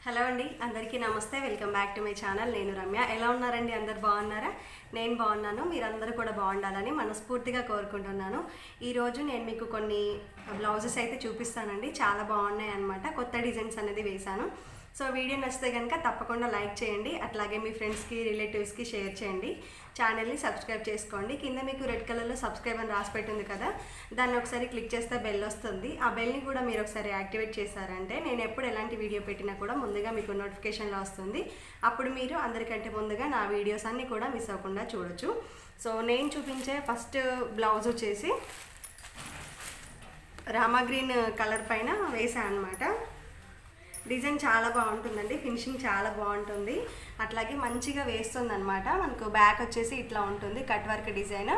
Hello అండి, అందరికీ నమస్తే. Welcome back to my channel. నేను రమ్య. ఎలా ఉన్నారండి? అందరు బాగున్నారా? నేను బాగున్నాను. మీరందరూ కూడా బాగుండాలని మనస్ఫూర్తిగా కోరుకుంటున్నాను. ఈరోజు నేను మీకు కొన్ని బ్లౌజెస్ అయితే చూపిస్తానండి. చాలా బాగున్నాయి అన్నమాట. కొత్త డిజైన్స్ అనేది వేశాను. సో వీడియో నచ్చితే కనుక తప్పకుండా లైక్ చేయండి. అట్లాగే మీ ఫ్రెండ్స్కి, రిలేటివ్స్కి షేర్ చేయండి. ఛానల్ని సబ్స్క్రైబ్ చేసుకోండి. కింద మీకు రెడ్ కలర్లో సబ్స్క్రైబ్ అని రాసి పెట్టింది కదా, దాన్ని ఒకసారి క్లిక్ చేస్తే బెల్ వస్తుంది. ఆ బెల్ని కూడా మీరు ఒకసారి యాక్టివేట్ చేశారంటే నేను ఎప్పుడు ఎలాంటి వీడియో పెట్టినా కూడా ముందుగా మీకు నోటిఫికేషన్లో వస్తుంది. అప్పుడు మీరు అందరికంటే ముందుగా నా వీడియోస్ అన్నీ కూడా మిస్ అవ్వకుండా చూడొచ్చు. సో నేను చూపించే ఫస్ట్ బ్లౌజ్ వచ్చేసి రామా గ్రీన్ కలర్ పైన వేసాను అనమాట. డిజైన్ చాలా బాగుంటుందండి. ఫినిషింగ్ చాలా బాగుంటుంది. అట్లాగే మంచిగా వేస్తుంది అనమాట. మనకు బ్యాక్ వచ్చేసి ఇట్లా ఉంటుంది, కట్ వర్క్ డిజైన్.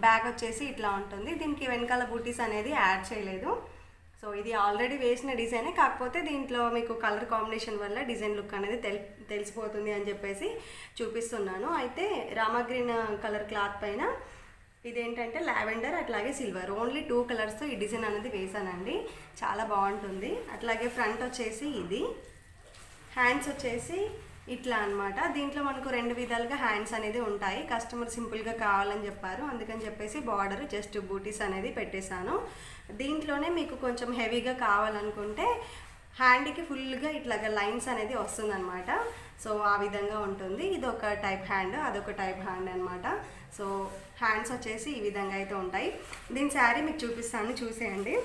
బ్యాక్ వచ్చేసి ఇట్లా ఉంటుంది. దీనికి వెనకాల బూటీస్ అనేది యాడ్ చేయలేదు. సో ఇది ఆల్రెడీ వేసిన డిజైనే, కాకపోతే దీంట్లో మీకు కలర్ కాంబినేషన్ వల్ల డిజైన్ లుక్ అనేది తెలిసిపోతుంది అని చెప్పేసి చూపిస్తున్నాను. అయితే రామా గ్రీన్ కలర్ క్లాత్ పైన ఇదేంటంటే లావెండర్ అట్లాగే సిల్వర్, ఓన్లీ 2 కలర్స్తో ఈ డిజైన్ అనేది వేసానండి. చాలా బాగుంటుంది. అట్లాగే ఫ్రంట్ వచ్చేసి ఇది, హ్యాండ్స్ వచ్చేసి ఇట్లా అనమాట. దీంట్లో మనకు 2 విధాలుగా హ్యాండ్స్ అనేది ఉంటాయి. కస్టమర్ సింపుల్గా కావాలని చెప్పారు, అందుకని చెప్పేసి బార్డర్ జస్ట్ బూటీస్ అనేది పెట్టేశాను. దీంట్లోనే మీకు కొంచెం హెవీగా కావాలనుకుంటే హ్యాండ్కి ఫుల్గా ఇట్లాగా లైన్స్ అనేది వస్తుందన్నమాట. సో ఆ విధంగా ఉంటుంది. ఇది ఒక టైప్ హ్యాండ్, అదొక టైప్ హ్యాండ్ అనమాట. సో హ్యాండ్స్ వచ్చేసి ఈ విధంగా అయితే ఉంటాయి. దీని శారీ మీకు చూపిస్తాను, చూసేయండి.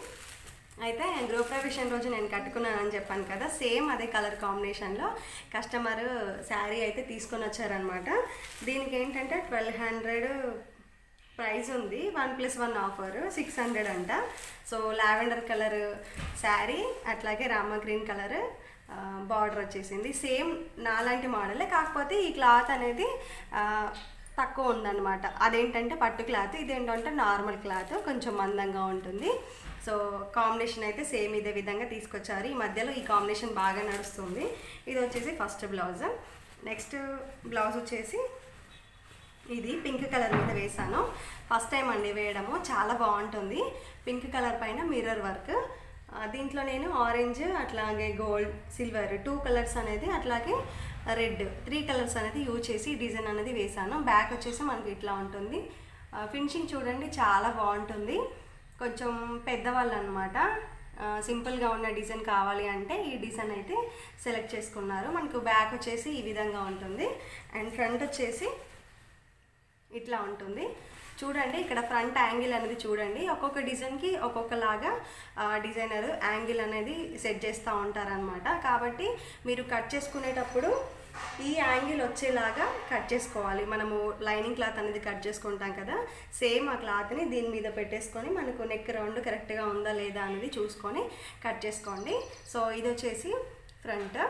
అయితే గృహప్రవేశం రోజు నేను కట్టుకున్నానని చెప్పాను కదా, సేమ్ అదే కలర్ కాంబినేషన్లో కస్టమర్ శారీ అయితే తీసుకొని వచ్చారనమాట. దీనికి ఏంటంటే 1200 ప్రైస్ ఉంది, 1+1 ఆఫర్ 600 అంట. సో లావెండర్ కలర్ శారీ, అట్లాగే రామా గ్రీన్ కలర్ బార్డర్ వచ్చేసింది. సేమ్ నాలాంటి మోడలే, కాకపోతే ఈ క్లాత్ అనేది తక్కువ ఉందన్నమాట. అదేంటంటే పట్టు క్లాత్, ఇదేంటంటే నార్మల్ క్లాత్, కొంచెం మందంగా ఉంటుంది. సో కాంబినేషన్ అయితే సేమ్ ఇదే విధంగా తీసుకొచ్చారు. ఈ మధ్యలో ఈ కాంబినేషన్ బాగా నడుస్తుంది. ఇది వచ్చేసి ఫస్ట్ బ్లౌజ్. నెక్స్ట్ బ్లౌజ్ వచ్చేసి ఇది పింక్ కలర్ మీద వేసాను. ఫస్ట్ టైం అండి వేయడము, చాలా బాగుంటుంది. పింక్ కలర్ పైన మిర్రర్ వర్క్. దీంట్లో నేను ఆరెంజ్ అట్లాగే గోల్డ్, సిల్వర్ 2 కలర్స్ అనేది, అట్లాగే రెడ్ 3 కలర్స్ అనేది యూజ్ చేసి డిజైన్ అనేది వేసాను. బ్యాక్ వచ్చేసి మనకి ఇట్లా ఉంటుంది. ఫినిషింగ్ చూడండి, చాలా బాగుంటుంది. కొంచెం పెద్దవాళ్ళు అనమాట, సింపుల్గా ఉన్న డిజైన్ కావాలి అంటే ఈ డిజైన్ అయితే సెలెక్ట్ చేసుకున్నారు. మనకు బ్యాక్ వచ్చేసి ఈ విధంగా ఉంటుంది. అండ్ ఫ్రంట్ వచ్చేసి ఇట్లా ఉంటుంది. చూడండి, ఇక్కడ ఫ్రంట్ యాంగిల్ అనేది చూడండి. ఒక్కొక్క డిజైన్కి ఒక్కొక్కలాగా డిజైనర్ యాంగిల్ అనేది సెట్ చేస్తూ ఉంటారనమాట. కాబట్టి మీరు కట్ చేసుకునేటప్పుడు ఈ యాంగిల్ వచ్చేలాగా కట్ చేసుకోవాలి. మనము లైనింగ్ క్లాత్ అనేది కట్ చేసుకుంటాం కదా, సేమ్ ఆ క్లాత్ని దీని మీద పెట్టేసుకొని మనకు నెక్ రౌండ్ కరెక్ట్గా ఉందా లేదా అనేది చూసుకొని కట్ చేసుకోండి. సో ఇది వచ్చేసి ఫ్రంట్.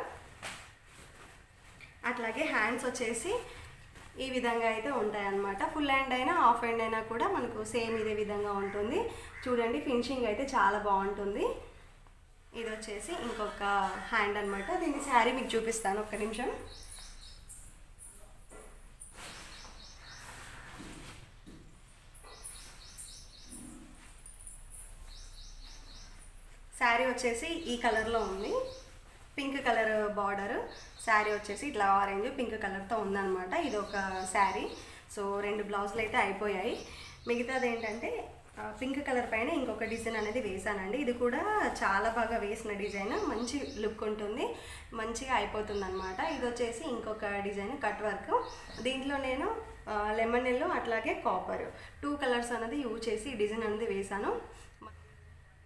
అట్లాగే హ్యాండ్స్ వచ్చేసి ఈ విధంగా అయితే ఉంటాయి అన్నమాట. ఫుల్ హ్యాండ్ అయినా హాఫ్ హ్యాండ్ అయినా కూడా మనకు సేమ్ ఇదే విధంగా ఉంటుంది. చూడండి, ఫినిషింగ్ అయితే చాలా బాగుంటుంది. ఇది వచ్చేసి ఇంకొక హ్యాండ్ అనమాట. దీని శారీ మీకు చూపిస్తాను, ఒక్క నిమిషం. శారీ వచ్చేసి ఈ కలర్లో ఉంది, పింక్ కలర్ బార్డర్. శారీ వచ్చేసి ఇట్లా ఆరెంజ్ పింక్ కలర్తో ఉందన్నమాట. ఇది ఒక శారీ. సో 2 బ్లౌజులు అయితే అయిపోయాయి. మిగతాది ఏంటంటే పింక్ కలర్ పైన ఇంకొక డిజైన్ అనేది వేసానండి. ఇది కూడా చాలా బాగా వేసిన డిజైన్, మంచి లుక్ ఉంటుంది, మంచిగా అయిపోతుంది అనమాట. ఇది వచ్చేసి ఇంకొక డిజైన్ కట్ వర్క్. దీంట్లో నేను లెమన్ ఎల్లో అట్లాగే కాపర్ 2 కలర్స్ అనేది యూజ్ చేసి ఈ డిజైన్ అనేది వేసాను.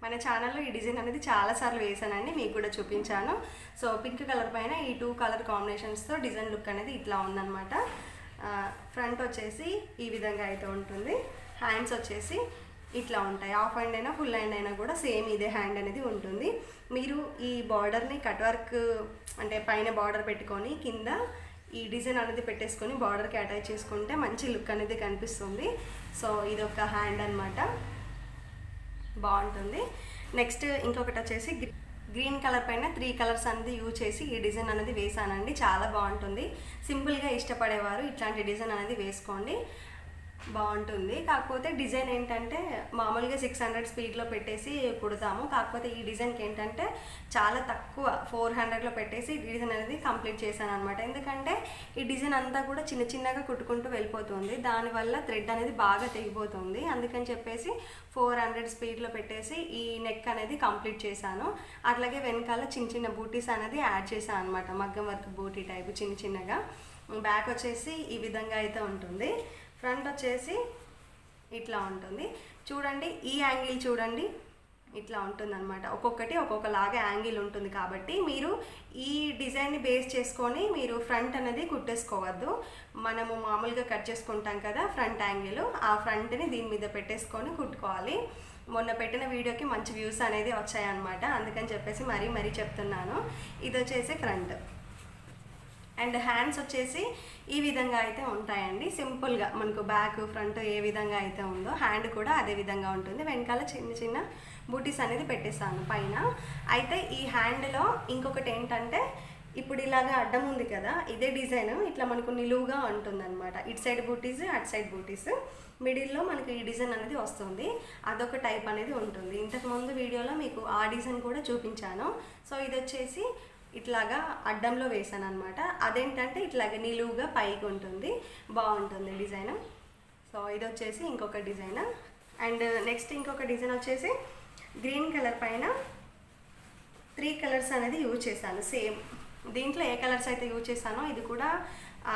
మన ఛానల్లో ఈ డిజైన్ అనేది చాలాసార్లు వేసానండి, మీకు కూడా చూపించాను. సో పింక్ కలర్ పైన ఈ 2 కలర్ కాంబినేషన్స్తో డిజైన్ లుక్ అనేది ఇట్లా ఉందన్నమాట. ఫ్రంట్ వచ్చేసి ఈ విధంగా అయితే ఉంటుంది. హ్యాండ్స్ వచ్చేసి ఇట్లా ఉంటాయి. హాఫ్ హ్యాండ్ అయినా ఫుల్ హ్యాండ్ అయినా కూడా సేమ్ ఇదే హ్యాండ్ అనేది ఉంటుంది. మీరు ఈ బార్డర్ని కట్ వర్క్ అంటే పైన బార్డర్ పెట్టుకొని కింద ఈ డిజైన్ అనేది పెట్టేసుకొని బార్డర్కి అటాచ్ చేసుకుంటే మంచి లుక్ అనేది కనిపిస్తుంది. సో ఇది ఒక హ్యాండ్ అనమాట, బాగుంటుంది. నెక్స్ట్ ఇంకొకటి వచ్చేసి గ్రీన్ కలర్ పైన 3 కలర్స్ అనేది యూజ్ చేసి ఈ డిజైన్ అనేది వేసానండి. చాలా బాగుంటుంది. సింపుల్గా ఇష్టపడేవారు ఇట్లాంటి డిజైన్ అనేది వేసుకోండి. బాగుంటుంది. కాకపోతే డిజైన్ ఏంటంటే మామూలుగా 600 స్పీడ్లో పెట్టేసి కుడతాము. కాకపోతే ఈ డిజైన్కి ఏంటంటే చాలా తక్కువ 400లో పెట్టేసి డిజైన్ అనేది కంప్లీట్ చేశాను అనమాట. ఎందుకంటే ఈ డిజైన్ అంతా కూడా చిన్న చిన్నగా కుట్టుకుంటూ వెళ్ళిపోతుంది, దానివల్ల థ్రెడ్ అనేది బాగా తెగిపోతుంది. అందుకని చెప్పేసి 400 స్పీడ్లో పెట్టేసి ఈ నెక్ అనేది కంప్లీట్ చేశాను. అట్లాగే వెనకాల చిన్న చిన్న బూటీస్ అనేది యాడ్ చేశాను అనమాట, మగ్గం వర్క్ బూటీ టైపు చిన్న చిన్నగా. బ్యాక్ వచ్చేసి ఈ విధంగా అయితే ఉంటుంది. ఫ్రంట్ వచ్చేసి ఇట్లా ఉంటుంది. చూడండి, ఈ యాంగిల్ చూడండి, ఇట్లా ఉంటుంది అనమాట. ఒక్కొక్కటి ఒక్కొక్కలాగా యాంగిల్ ఉంటుంది. కాబట్టి మీరు ఈ డిజైన్ని బేస్ చేసుకొని మీరు ఫ్రంట్ అనేది కుట్టేసుకోవద్దు. మనము మామూలుగా కట్ చేసుకుంటాం కదా ఫ్రంట్ యాంగిల్, ఆ ఫ్రంట్ని దీని మీద పెట్టేసుకొని కుట్టుకోవాలి. మొన్న పెట్టిన వీడియోకి మంచి వ్యూస్ అనేది వచ్చాయన్నమాట, అందుకని చెప్పేసి మరీ చెప్తున్నాను. ఇది వచ్చేసి ఫ్రంట్. అండ్ హ్యాండ్స్ వచ్చేసి ఈ విధంగా అయితే ఉంటాయండి. సింపుల్గా మనకు బ్యాక్ ఫ్రంట్ ఏ విధంగా అయితే ఉందో హ్యాండ్ కూడా అదే విధంగా ఉంటుంది. వెనకాల చిన్న చిన్న బూటీస్ అనేది పెట్టేస్తాను పైన. అయితే ఈ హ్యాండ్లో ఇంకొకటి ఏంటంటే, ఇప్పుడు ఇలాగా అడ్డం ఉంది కదా, ఇదే డిజైన్ ఇట్లా మనకు నిలువుగా ఉంటుంది అనమాట. ఇటు సైడ్ బూటీస్, అటు సైడ్ బూటీస్, మిడిల్లో మనకి ఈ డిజైన్ అనేది వస్తుంది. అదొక టైప్ అనేది ఉంటుంది. ఇంతకుముందు వీడియోలో మీకు ఆ డిజైన్ కూడా చూపించాను. సో ఇది వచ్చేసి ఇట్లాగా అడ్డంలో వేసాను అనమాట. అదేంటంటే ఇట్లాగా నిలువుగా పైకి ఉంటుంది, బాగుంటుంది డిజైన్. సో ఇది వచ్చేసి ఇంకొక డిజైన్. అండ్ నెక్స్ట్ ఇంకొక డిజైన్ వచ్చేసి గ్రీన్ కలర్ పైన 3 కలర్స్ అనేది యూజ్ చేశాను. సేమ్ దీంట్లో ఏ కలర్స్ అయితే యూజ్ చేశానో ఇది కూడా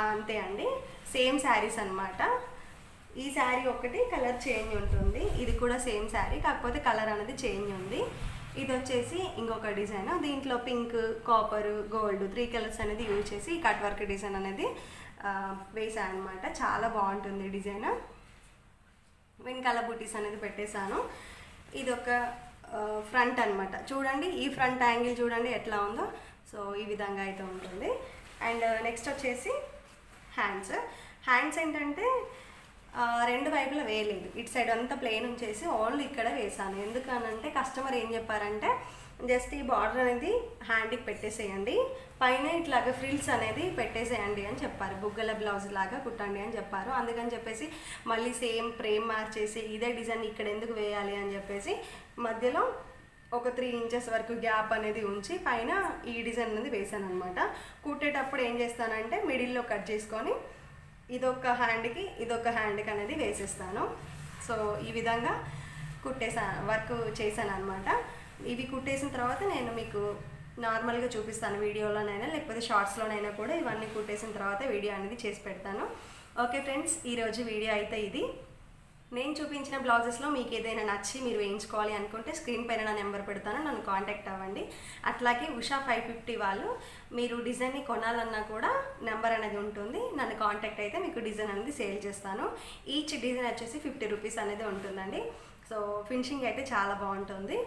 అంతే అండి, సేమ్ శారీస్ అనమాట. ఈ శారీ ఒకటి కలర్ చేంజ్ ఉంటుంది, ఇది కూడా సేమ్ శారీ, కాకపోతే కలర్ అనేది చేంజ్ ఉంది. ఇది వచ్చేసి ఇంకొక డిజైన్. దీంట్లో పింక్, కాపర్, గోల్డ్ 3 కలర్స్ అనేది యూజ్ చేసి కట్ వర్క్ డిజైన్ అనేది వేసాను అనమాట. చాలా బాగుంటుంది డిజైన్. వెనకాల బూటీస్ అనేది పెట్టేశాను. ఇది ఒక ఫ్రంట్ అనమాట. చూడండి, ఈ ఫ్రంట్ యాంగిల్ చూడండి ఎట్లా ఉందో. సో ఈ విధంగా అయితే ఉంటుంది. అండ్ నెక్స్ట్ వచ్చేసి హ్యాండ్స్ ఏంటంటే రెండు వైపులా వేయలేదు, ఇటు సైడ్ అంతా ప్లెయిన్ ఉంచేసి ఓన్లీ ఇక్కడ వేసాను. ఎందుకనంటే కస్టమర్ ఏం చెప్పారంటే జస్ట్ ఈ బార్డర్ అనేది హ్యాండ్కి పెట్టేసేయండి, పైన ఇట్లాగా ఫ్రిల్స్ అనేది పెట్టేసేయండి అని చెప్పారు. బుగ్గల బ్లౌజ్ లాగా కుట్టండి అని చెప్పారు. అందుకని చెప్పేసి మళ్ళీ సేమ్ ఫ్రేమ్ మార్చేసి ఇదే డిజైన్ ఇక్కడ ఎందుకు వేయాలి అని చెప్పేసి మధ్యలో ఒక 3 ఇంచెస్ వరకు గ్యాప్ అనేది ఉంచి పైన ఈ డిజైన్ అనేది వేసాను అనమాట. కుట్టేటప్పుడు ఏం చేస్తానంటే మిడిల్లో కట్ చేసుకొని ఇదొక హ్యాండ్కి అనేది వేసేస్తాను. సో ఈ విధంగా వర్క్ చేశాను అనమాట. ఇవి కుట్టేసిన తర్వాత నేను మీకు నార్మల్గా చూపిస్తాను వీడియోలోనైనా, లేకపోతే షార్ట్స్లోనైనా కూడా ఇవన్నీ కుట్టేసిన తర్వాత వీడియో అనేది చేసి పెడతాను. ఓకే ఫ్రెండ్స్, ఈరోజు వీడియో అయితే ఇది. నేను చూపించిన బ్లౌజెస్లో మీకు ఏదైనా నచ్చి మీరు వేయించుకోవాలి అనుకుంటే స్క్రీన్ పైన నా నెంబర్ పెడతాను, నన్ను కాంటాక్ట్ అవ్వండి. అట్లాగే ఉషా 550 వాళ్ళు మీరు డిజైన్ని కొనాలన్నా కూడా నెంబర్ అనేది ఉంటుంది, నన్ను కాంటాక్ట్ అయితే మీకు డిజైన్ అనేది సేల్ చేస్తాను. ఈచ్ డిజైన్ వచ్చేసి 50 రూపీస్ అనేది ఉంటుందండి. సో ఫినిషింగ్ అయితే చాలా బాగుంటుంది.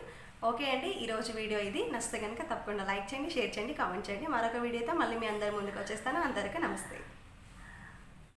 ఓకే అండి, ఈరోజు వీడియో ఇది. నచ్చితే కనుక తప్పకుండా లైక్ చేయండి, షేర్ చేయండి, కామెంట్ చేయండి. మరొక వీడియోతో మళ్ళీ మీ అందరి ముందుకు వచ్చేస్తాను. అందరికీ నమస్తే.